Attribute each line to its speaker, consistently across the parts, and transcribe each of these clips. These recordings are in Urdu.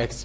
Speaker 1: X।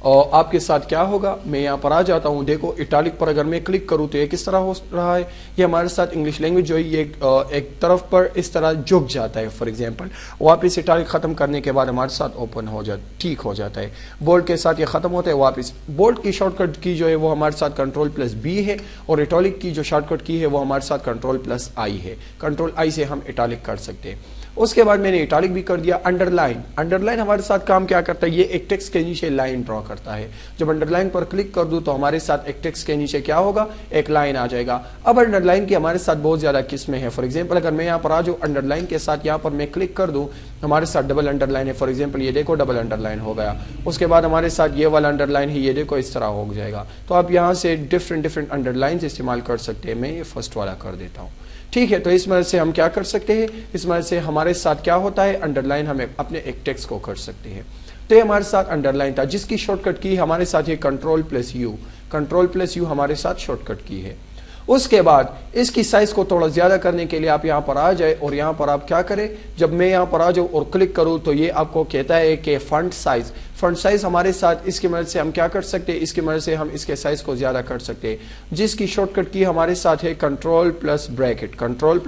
Speaker 1: اور آپ کے ساتھ کیا ہوگا، میں یہاں پر آ جاتا ہوں، دیکھو اٹالک پر اگر میں کلک کروں تو یہ کس طرح ہو رہا ہے، یہ ہمارے ساتھ انگلش لینگویج جو ہے یہ ایک طرف پر اس طرح جھک جاتا ہے، فار ایگزامپل واپس اٹالک ختم کرنے کے بعد ہمارے ساتھ اوپن ہو جاتا، ٹھیک ہو جاتا ہے، بولڈ کے ساتھ یہ ختم ہوتا ہے، واپس بولڈ کی شارٹ کٹ کی جو ہے وہ ہمارے ساتھ کنٹرول+B ہے، اور اٹالک کی جو شارٹ کٹ کی ہے وہ ہمارے ساتھ کنٹرول+I ہے، کنٹرول I سے ہم اٹالک کر سکتے ہیں۔ اس کے بعد میں نے اٹالک بھی کر دیا۔ انڈر لائن ہمارے ساتھ کام کیا کرتا ہے، یہ ایک ٹیکسٹ کے نیچے لائن ڈرا کرتا ہے، جب انڈر لائن پر کلک کر دوں تو ہمارے ساتھ ایک ٹیکسٹ کے نیچے کیا ہوگا، ایک لائن آ جائے گا۔ اب انڈر لائن کی ہمارے ساتھ بہت زیادہ قسمیں ہیں، فار ایگزامپل اگر میں یہاں پر آ جاؤں انڈر لائن کے ساتھ یہاں پر میں کلک کر دوں ہمارے ساتھ ڈبل انڈر لائن ہے، فار ایگزامپل یہ دیکھو ڈبل انڈر لائن ہو گیا۔ اس کے بعد ہمارے ساتھ یہ والا انڈر لائن ہے، یہ دیکھو اس طرح ہو جائے گا۔ تو آپ یہاں سے ڈفرنٹ انڈر لائنز استعمال کر سکتے ہیں، میں یہ فرسٹ والا کر دیتا ہوں، ٹھیک ہے۔ تو اس مدد سے ہم کیا کر سکتے ہیں، اس مدد سے ہمارے ساتھ کیا ہوتا ہے، انڈر لائن ہمیں اپنے ایک ٹیکسٹ کو کر سکتے ہیں۔ تو یہ ہمارے ساتھ انڈر لائن تھا، جس کی شارٹ کٹ کی ہمارے ساتھ یہ کنٹرول+U ہمارے ساتھ شارٹ کٹ کی ہے۔ اس کے بعد اس کی سائز کو تھوڑا زیادہ کرنے کے لیے آپ یہاں پر آ جائے اور یہاں پر آپ کیا کریں، جب میں یہاں پر آ جاؤں اور کلک کروں تو یہ آپ کو کہتا ہے کہ فنٹ سائز ہمارے ساتھ اس کی مدد سے ہم کیا کر سکتے ہیں، اس کی مدد سے ہم اس کے سائز کو زیادہ کر سکتے ہیں، جس کی شارٹ کٹ کی ہمارے ساتھ ہے کنٹرول+بریکٹ، کنٹرول+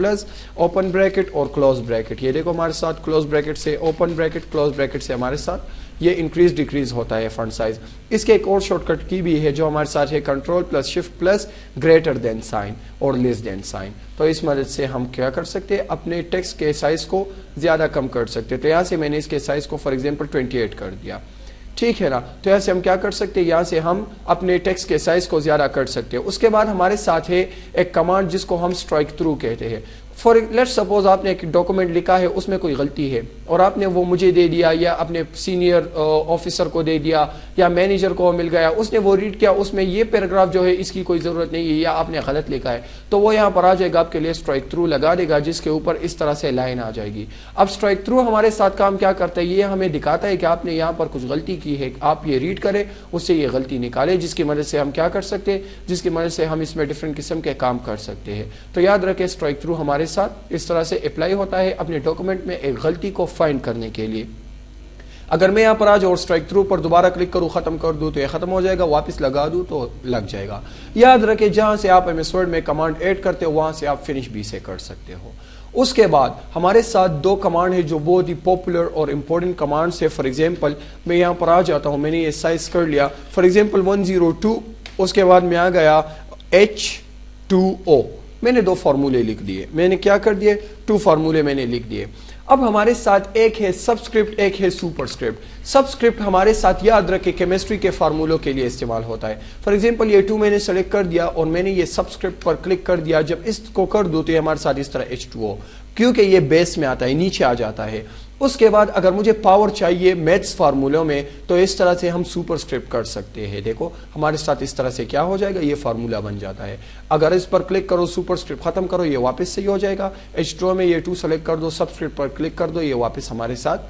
Speaker 1: اوپن بریکٹ اور کلوز بریکٹ۔ یہ دیکھو ہمارے ساتھ کلوز بریکٹ سے اوپن بریکٹ، کلوز بریکٹ سے ہمارے ساتھ یہ انکریز ڈیکریز ہوتا ہے فنٹ سائز۔ اس کے ایک اور شارٹ کٹ کی بھی ہے جو ہمارے ساتھ ہے کنٹرول+شفٹ+ گریٹر دین سائن اور لیس دین سائن۔ تو اس مدد سے ہم کیا کر سکتے ہیں، اپنے ٹیکسٹ کے سائز کو زیادہ کم کر سکتے ہیں۔ تو یہاں سے میں نے اس کے سائز کو فار ایگزامپل 28 کر دیا، ٹھیک ہے نا۔ تو یہاں سے ہم کیا کر سکتے ہیں، یہاں سے ہم اپنے ٹیکسٹ کے سائز کو زیادہ کر سکتے ہیں۔ اس کے بعد ہمارے ساتھ ہے ایک کمانڈ جس کو ہم اسٹرائک تھرو کہتے ہیں۔ فار لیٹ سپوز آپ نے ایک ڈاکومنٹ لکھا ہے، اس میں کوئی غلطی ہے اور آپ نے وہ مجھے دے دیا یا اپنے سینئر آفیسر کو دے دیا یا مینیجر کو مل گیا، اس نے وہ ریڈ کیا، اس میں یہ پیراگراف جو ہے اس کی کوئی ضرورت نہیں ہے یا آپ نے غلط لکھا ہے، تو وہ یہاں پر آ جائے گا، آپ کے لیے اسٹرائک تھرو لگا دے گا، جس کے اوپر اس طرح سے لائن آ جائے گی۔ اب اسٹرائک تھرو ہمارے ساتھ کام کیا کرتا ہے، یہ ہمیں دکھاتا ہے کہ آپ نے یہاں پر کچھ غلطی کی ہے، آپ یہ ریڈ کریں، اس سے یہ غلطی نکالے، جس کی مدد سے ہم کیا کر سکتے ہیں، جس کی مدد سے ہم اس میں ڈفرنٹ قسم کے کام کر سکتے ہیں۔ تو یاد رکھیں اسٹرائک تھرو ہمارے ساتھ اس طرح سے اپلائی ہوتا ہے اپنے ڈاکومنٹ میں ایک غلطی کو فائنڈ کرنے کے لیے۔ اگر میں یہاں پر آ جاؤں اور اسٹرائک تھرو پر دوبارہ کلک کروں، ختم کر دوں تو یہ ختم ہو جائے گا، واپس لگا دوں تو لگ جائے گا۔ یاد رکھیں جہاں سے آپ MS Word میں کمانڈ ایڈ کرتے ہو وہاں سے آپ فنش بھی سے کر سکتے ہو۔ اس کے بعد ہمارے ساتھ دو کمانڈ ہے جو بہت ہی پاپولر اور امپورٹنٹ کمانڈس ہے۔ فار ایگزامپل میں یہاں پر آ جاتا ہوں، میں نے یہ سائز کر لیا، فار ایگزامپل 102، اس کے بعد میں آ گیا H2O، میں نے 2 فارمولے لکھ دیے، میں نے کیا کر دیے، 2 فارمولے میں نے لکھ دیے۔ اب ہمارے ساتھ ایک ہے سبسکرپٹ، ایک ہے سپرسکرپٹ۔ سبسکرپٹ ہمارے ساتھ یاد رکھے کیمسٹری کے فارمولوں کے لیے استعمال ہوتا ہے۔ فار ایگزامپل یہ 2 میں نے سلیکٹ کر دیا اور میں نے یہ سبسکرپٹ پر کلک کر دیا، جب اس کو کر دوں تو یہ ہمارے ساتھ اس طرح H2O، کیونکہ یہ بیس میں آتا ہے، نیچے آ جاتا ہے۔ اس کے بعد اگر مجھے پاور چاہیے میتھس فارمولوں میں تو اس طرح سے ہم سپرسکرپٹ کر سکتے ہیں، دیکھو ہمارے ساتھ اس طرح سے کیا ہو جائے گا، یہ فارمولا بن جاتا ہے۔ اگر اس پر کلک کرو، سپرسکرپٹ ختم کرو، یہ واپس صحیح ہو جائے گا۔ H2O میں یہ 2 سلیکٹ کر دو، سبسکرپٹ پر کلک کر دو، یہ واپس ہمارے ساتھ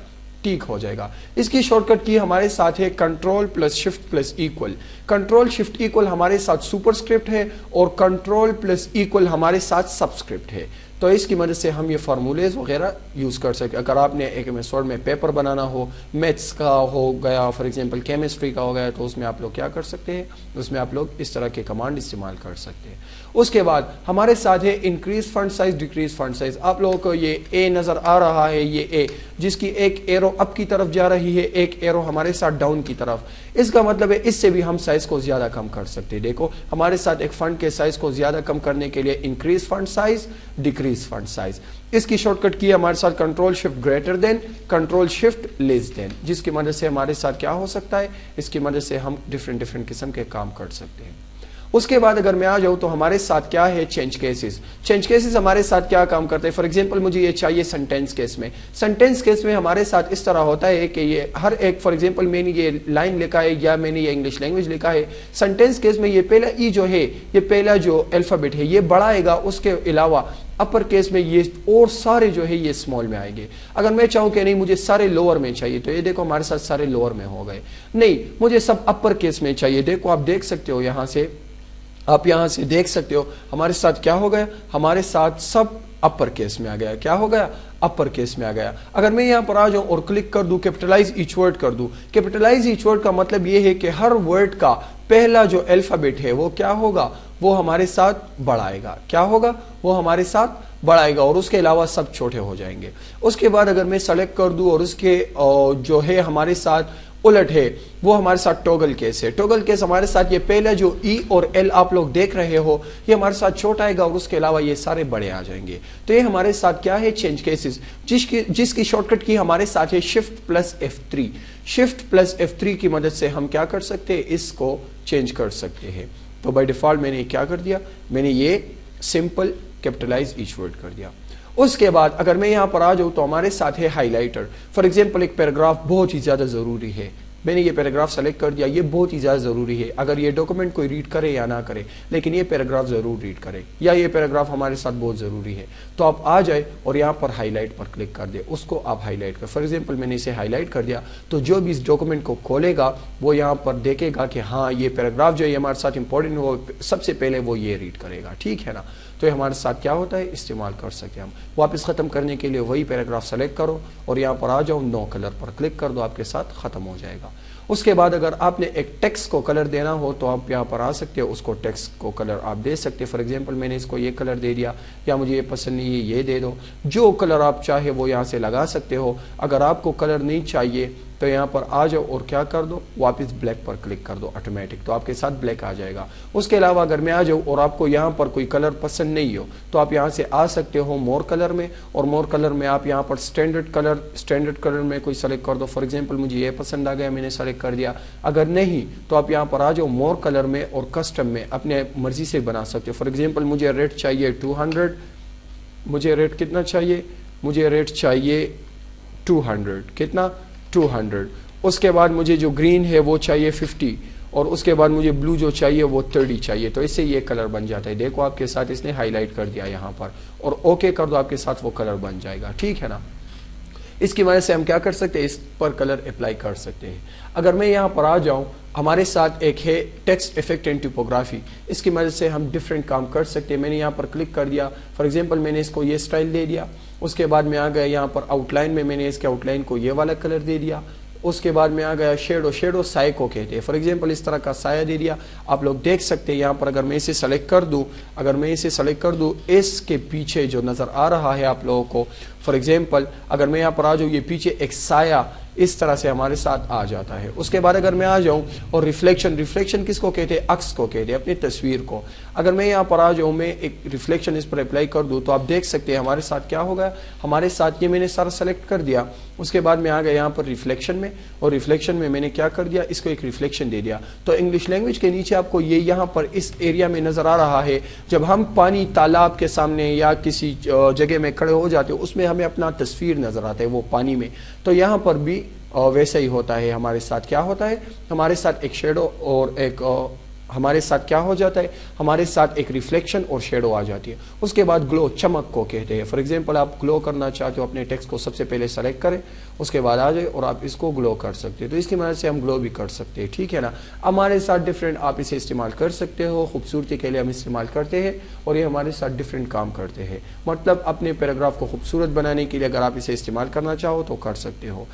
Speaker 1: ٹھیک ہو جائے گا۔ اس کی شارٹ کٹ کی ہمارے ساتھ ہے کنٹرول+شفٹ+ایکول۔ کنٹرول+شفٹ+ایکول ہمارے ساتھ سپرسکرپٹ ہے اور کنٹرول+ایکول ہمارے ساتھ سبسکرپٹ ہے۔ تو اس کی مدد سے ہم یہ فارمولیز وغیرہ یوز کر سکتے ہیں۔ اگر آپ نے ایک MS Word میں پیپر بنانا ہو، میتھس کا ہو گیا، فار ایگزامپل کیمسٹری کا ہو گیا، تو اس میں آپ لوگ کیا کر سکتے ہیں، اس میں آپ لوگ اس طرح کے کمانڈ استعمال کر سکتے ہیں۔ اس کے بعد ہمارے ساتھ ہے انکریز فنٹ سائز، ڈیکریز فنٹ سائز۔ آپ لوگوں کو یہ A نظر آ رہا ہے، یہ A جس کی ایک ایرو اپ کی طرف جا رہی ہے، ایک ایرو ہمارے ساتھ ڈاؤن کی طرف، اس کا مطلب ہے اس سے بھی ہم سائز کو زیادہ کم کر سکتے ہیں۔ دیکھو ہمارے ساتھ ایک فنٹ کے سائز کو زیادہ کم کرنے کے لیے انکریز فنٹ سائز، ڈیکریز فنٹ سائز۔ اس کی شارٹ کٹ کی ہمارے ساتھ کنٹرول+شفٹ گریٹر دین، کنٹرول+شفٹ لیس دین، جس کی مدد سے ہمارے ساتھ کیا ہو سکتا ہے، اس کی مدد سے ہم ڈفرنٹ قسم کے کام کر سکتے ہیں۔ اس کے بعد اگر میں آ جاؤں تو ہمارے ساتھ کیا ہے، چینج کیسز۔ چینج کیسز ہمارے ساتھ کیا کام کرتے ہیں، فار ایگزامپل مجھے یہ چاہیے سینٹینس کیس میں۔ سینٹینس کیس میں ہمارے ساتھ اس طرح ہوتا ہے کہ یہ ہر ایک، فار ایگزامپل میں نے یہ لائن لکھا ہے یا میں نے یہ انگلش لینگویج لکھا ہے، سینٹینس کیس میں یہ پہلا ای جو ہے، یہ پہلا جو الفابیٹ ہے یہ بڑا آئے گا، اس کے علاوہ اپر کیس میں یہ اور سارے جو ہے یہ اسمال میں آئیں گے۔ اگر میں چاہوں کہ نہیں مجھے سارے لوور میں چاہیے تو یہ دیکھو ہمارے ساتھ سارے لوور میں ہو گئے، نہیں مجھے سب اپر کیس میں چاہیے، دیکھو آپ دیکھ سکتے ہو یہاں سے آپ یہاں سے دیکھ سکتے ہو ہمارے ساتھ کیا ہو گیا, ہمارے ساتھ سب اپر کیس میں آ گیا. کیا ہو گیا؟ اپر کیس میں آ گیا. اگر میں یہاں پر آ جاؤں اور کلک کر دوں, کیپٹلائز ایچ ورڈ کر دوں, کیپٹلائز ایچ ورڈ کا مطلب یہ ہے کہ ہر ورڈ کا پہلا جو الفابیٹ ہے وہ کیا ہوگا, وہ ہمارے ساتھ بڑھائے گا. کیا ہوگا؟ وہ ہمارے ساتھ بڑھائے گا, اور اس کے علاوہ سب چھوٹے ہو جائیں گے. اس کے بعد اگر میں سلیکٹ کر دوں اور اس کے جو ہے ہمارے ساتھ الٹ ہے, وہ ہمارے ساتھ ٹوگل کیس ہے. ٹوگل کیس ہمارے ساتھ یہ پہلا جو ای اور ایل آپ لوگ دیکھ رہے ہو یہ ہمارے ساتھ چھوٹا آئے گا, اور اس کے علاوہ یہ سارے بڑے آ جائیں گے. تو یہ ہمارے ساتھ کیا ہے؟ چینج کیسز, جس کی شارٹ کٹ کی ہمارے ساتھ ہے shift plus F3. Shift plus F3 کی مدد سے ہم کیا کر سکتے ہیں؟ اس کو چینج کر سکتے ہیں. تو بائی ڈیفالٹ میں نے کیا کر دیا, میں نے یہ سمپل کیپٹلائز ایچ ورڈ کر دیا. اس کے بعد اگر میں یہاں پر آ جاؤں تو ہمارے ساتھ ہے ہائی لائٹر. فار ایگزامپل ایک پیراگراف بہت ہی زیادہ ضروری ہے, میں نے یہ پیراگراف سلیکٹ کر دیا, یہ بہت ہی زیادہ ضروری ہے اگر یہ ڈاکومنٹ کوئی ریڈ کرے یا نہ کرے, لیکن یہ پیراگراف ضرور ریڈ کرے, یا یہ پیراگراف ہمارے ساتھ بہت ضروری ہے. تو آپ آ جائے اور یہاں پر ہائی لائٹ پر کلک کر دے, اس کو آپ ہائی لائٹ کر. فار ایگزامپل میں نے اسے ہائی لائٹ کر دیا تو جو بھی اس ڈاکومنٹ کو کھولے گا وہ یہاں پر دیکھے گا کہ ہاں یہ پیراگراف جو ہے ہمارے ساتھ امپورٹنٹ ہو, سب سے پہلے وہ یہ ریڈ کرے گا. ٹھیک ہے نا؟ تو یہ ہمارے ساتھ کیا ہوتا ہے, استعمال کر سکتے ہیں ہم. واپس ختم کرنے کے لیے وہی پیراگراف سلیکٹ کرو اور یہاں پر آ جاؤ, نو کلر پر کلک کر دو, آپ کے ساتھ ختم ہو جائے گا. اس کے بعد اگر آپ نے ایک ٹیکسٹ کو کلر دینا ہو تو آپ یہاں پر آ سکتے ہو, اس کو ٹیکسٹ کو کلر آپ دے سکتے. فار ایگزامپل میں نے اس کو یہ کلر دے دیا, یا مجھے یہ پسند نہیں ہے یہ دے دو. جو کلر آپ چاہے وہ یہاں سے لگا سکتے ہو. اگر آپ کو کلر نہیں چاہیے تو یہاں پر آ جاؤ اور کیا کر دو, واپس بلیک پر کلک کر دو آٹومیٹک, تو آپ کے ساتھ بلیک آ جائے گا. اس کے علاوہ اگر میں آ جاؤں اور آپ کو یہاں پر کوئی کلر پسند نہیں ہو تو آپ یہاں سے آ سکتے ہو مور کلر میں, اور مور کلر میں آپ یہاں پر اسٹینڈرڈ کلر میں کوئی سلیکٹ کر دو. فار ایگزامپل مجھے یہ پسند آ گیا, میں نے سلیکٹ کر دیا. اگر نہیں تو آپ یہاں پر آ جاؤ مور کلر میں اور کسٹم میں اپنے مرضی سے بنا سکتے ہو. فار ایگزامپل مجھے ریٹ چاہیے 200, مجھے ریٹ کتنا چاہیے, مجھے ریٹ چاہیے 200, کتنا 200. اس کے بعد مجھے جو گرین ہے وہ چاہیے 50, اور اس کے بعد مجھے بلو جو چاہیے وہ 30 چاہیے. تو اس سے یہ کلر بن جاتا ہے. دیکھو آپ کے ساتھ اس نے ہائی لائٹ کر دیا یہاں پر, اور اوکے کر دو, آپ کے ساتھ وہ کلر بن جائے گا. ٹھیک ہے نا؟ اس کی وجہ سے ہم کیا کر سکتے ہیں, اس پر کلر اپلائی کر سکتے ہیں. اگر میں یہاں پر آ جاؤں, ہمارے ساتھ ایک ہے ٹیکسٹ افیکٹ اینڈ ٹپوگرافی, اس کی مدد سے ہم ڈفرینٹ کام کر سکتے ہیں. میں نے یہاں پر کلک کر دیا, فار ایگزامپل میں نے اس کو یہ اسٹائل دے دیا. اس کے بعد میں آ گیا یہاں پر آؤٹ لائن میں نے اس کے آؤٹ لائن کو یہ والا کلر دے دیا. اس کے بعد میں آ گیا شیڈو سائے کو کہتے ہیں. فار ایگزامپل اس طرح کا سایہ دے دیا, آپ لوگ دیکھ سکتے ہیں یہاں پر. اگر میں اسے سلیکٹ کر دوں, اس کے پیچھے جو نظر آ رہا ہے آپ لوگوں کو, فار ایگزامپل اگر میں یہاں پر آ جاؤں, یہ پیچھے ایک سایہ اس طرح سے ہمارے ساتھ آ جاتا ہے. اس کے بعد اگر میں آ جاؤں اور ریفلیکشن کس کو کہتے ہیں, عکس کو کہتے ہیں, اپنی تصویر کو. اگر میں یہاں پر آ جاؤں, میں ایک ریفلیکشن اس پر اپلائی کر دوں تو آپ دیکھ سکتے ہیں ہمارے ساتھ کیا ہوگا. ہمارے ساتھ یہ میں نے سارا سلیکٹ کر دیا. اس کے بعد میں آ گیا یہاں پر ریفلیکشن میں, اور ریفلیکشن میں نے کیا کر دیا, اس کو ایک ریفلیکشن دے دیا. تو انگلش لینگویج کے نیچے آپ کو یہ یہاں پر اس ایریا میں نظر آ رہا ہے, جب ہم پانی تالاب کے سامنے یا کسی جگہ میں کھڑے ہو جاتے ہیں, اس میں ہمیں اپنا تصویر نظر آتا ہے وہ پانی میں. تو یہاں پر بھی ویسا ہی ہوتا ہے. ہمارے ساتھ کیا ہوتا ہے, ہمارے ساتھ ایک شیڈو اور ایک ہمارے ساتھ کیا ہو جاتا ہے, ہمارے ساتھ ایک ریفلیکشن اور شیڈو آ جاتی ہے. اس کے بعد گلو, چمک کو کہتے ہیں. فار ایگزامپل آپ گلو کرنا چاہتے ہو, اپنے ٹیکسٹ کو سب سے پہلے سلیکٹ کریں, اس کے بعد آ جائے اور آپ اس کو گلو کر سکتے ہیں. تو اس کی مدد سے ہم گلو بھی کر سکتے ہیں. ٹھیک ہے نا؟ ہمارے ساتھ ڈفرینٹ آپ اسے استعمال کر سکتے ہو. خوبصورتی کے لیے ہم استعمال کرتے ہیں, اور یہ ہمارے ساتھ ڈفرینٹ کام کرتے ہیں. مطلب اپنے پیراگراف کو خوبصورت بنانے کے لیے اگر آپ اسے استعمال کرنا چاہو تو کر سکتے ہو.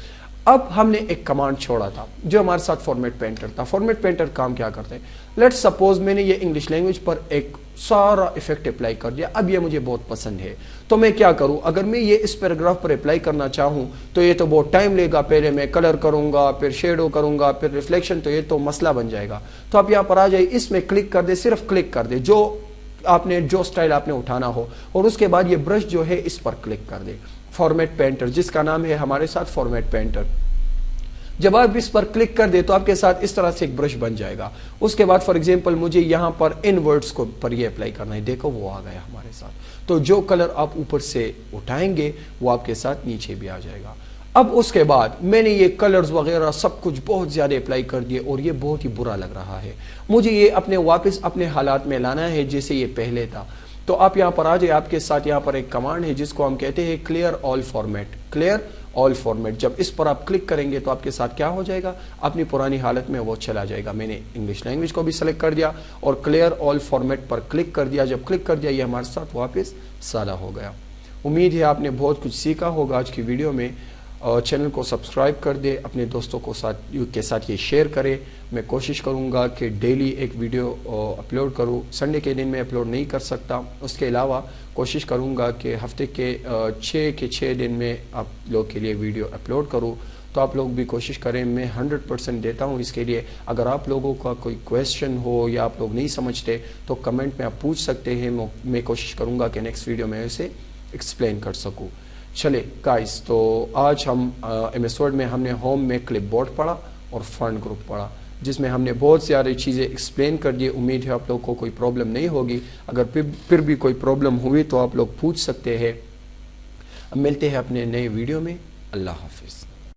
Speaker 1: اب ہم نے ایک کمانڈ چھوڑا تھا جو ہمارے ساتھ فارمیٹ پینٹر تھا. فارمیٹ پینٹر کام کیا کرتے ہیں, لیٹ سپوز میں نے یہ انگلش لینگویج پر ایک سارا ایفیکٹ اپلائی کر دیا. اب یہ مجھے بہت پسند ہے, تو میں کیا کروں, اگر میں یہ اس پیراگراف پر اپلائی کرنا چاہوں تو یہ تو بہت ٹائم لے گا. پہلے میں کلر کروں گا, پھر شیڈو کروں گا, پھر ریفلیکشن, تو یہ تو مسئلہ بن جائے گا. تو آپ یہاں پر آ جائے, اس میں کلک کر دے, صرف کلک کر دے جو سٹائل آپ نے اٹھانا ہو, اور اس کے بعد یہ برش جو ہے اس پر کلک کر دے. فارمیٹ پینٹر, جس کا نام ہے ہمارے ساتھ فارمیٹ پینٹر. جب آپ اس پر کلک کر دے تو آپ کے ساتھ اس طرح سے ایک برش بن جائے گا. اس کے بعد فار ایگزامپل مجھے یہاں پر ان ورڈز کو پر یہ اپلائی کرنا ہے. دیکھو وہ آ گیا ہمارے ساتھ. تو جو کلر آپ اوپر سے اٹھائیں گے وہ آپ کے ساتھ نیچے بھی آ جائے گا. اب اس کے بعد میں نے یہ کلرز وغیرہ سب کچھ بہت زیادہ اپلائی کر دیے, اور یہ بہت ہی برا لگ رہا ہے. مجھے یہ واپس اپنے حالات میں لانا ہے جیسے یہ پہلے تھا. تو آپ یہاں پر آ جائے, آپ کے ساتھ یہاں پر ایک کمانڈ ہے جس کو ہم کہتے ہیں کلیئر آل فارمیٹ. کلیئر آل فارمیٹ. جب اس پر آپ کلک کریں گے تو آپ کے ساتھ کیا ہو جائے گا, اپنی پرانی حالت میں وہ چلا جائے گا. میں نے انگلش لینگویج کو بھی سلیکٹ کر دیا اور کلیئر آل فارمیٹ پر کلک کر دیا. جب کلک کر دیا یہ ہمارے ساتھ واپس سادہ ہو گیا. امید ہے آپ نے بہت کچھ سیکھا ہوگا آج کی ویڈیو میں. چینل کو سبسکرائب کر دے, اپنے دوستوں کے ساتھ یہ شیئر کرے. میں کوشش کروں گا کہ ڈیلی ایک ویڈیو اپلوڈ کروں. سنڈے کے دن میں اپلوڈ نہیں کر سکتا, اس کے علاوہ کوشش کروں گا کہ ہفتے کے 6 دن میں آپ لوگ کے لیے ویڈیو اپلوڈ کروں. تو آپ لوگ بھی کوشش کریں, میں 100% دیتا ہوں اس کے لیے. اگر آپ لوگوں کا کوئی کویسچن ہو یا آپ لوگ نہیں سمجھتے تو کمنٹ میں آپ پوچھ سکتے ہیں. میں کوشش کروں گا کہ نیکسٹ ویڈیو میں اسے ایکسپلین کر سکوں. چلے گائز, تو آج ہم ایم ایس ورڈ میں ہم نے ہوم میں کلپ بورڈ پڑھا اور فرنٹ گروپ پڑھا, جس میں ہم نے بہت ساری چیزیں ایکسپلین کر دی. امید ہے آپ لوگ کو کوئی پرابلم نہیں ہوگی. اگر پھر بھی کوئی پرابلم ہوئی تو آپ لوگ پوچھ سکتے ہیں. اب ملتے ہیں اپنے نئے ویڈیو میں. اللہ حافظ.